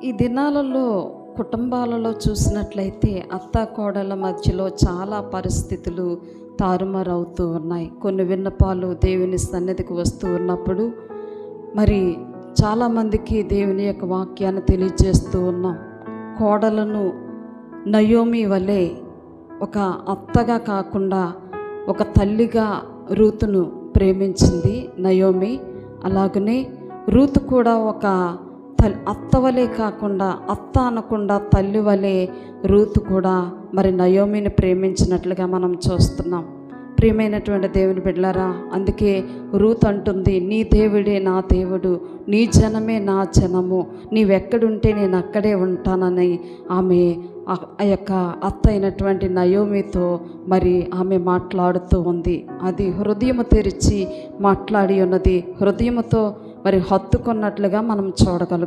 ఈ దినాలలో కుటుంబాలలో చూసినట్లయితే అత్తాకోడళ్ళ మధ్యలో చాలా పరిస్థితులు తారుమారవుతూ ఉన్నాయి. కొన్ని విన్నపాలు దేవుని సన్నిధికి వస్తూ ఉన్నప్పుడు మరి చాలామందికి దేవుని యొక్క వాక్యాన్ని తెలియజేస్తూ ఉన్నాం. కోడలను నయోమి వలె ఒక అత్తగా కాకుండా ఒక తల్లిగా రూతును ప్రేమించింది నయోమి. అలాగనే రూతు కూడా ఒక అత్త వలె కాకుండా, అత్త అనకుండా తల్లి వలె రూతు కూడా మరి నయోమిని ప్రేమించినట్లుగా మనం చూస్తున్నాం. ప్రియమైనటువంటి దేవుని బిడ్డలారా, అందుకే రూత్ అంటుంది, నీ దేవుడే నా దేవుడు, నీ జనమే నా జనము, నీవెక్కడుంటే నేను అక్కడే ఉంటానని ఆమె ఆ యొక్క అత్త అయినటువంటి నయోమితో మరి ఆమె మాట్లాడుతూ ఉంది. అది హృదయము తెరిచి మాట్లాడి ఉన్నది, హృదయముతో మరి హత్తుకున్నట్లుగా మనం చూడగలుగుతాం.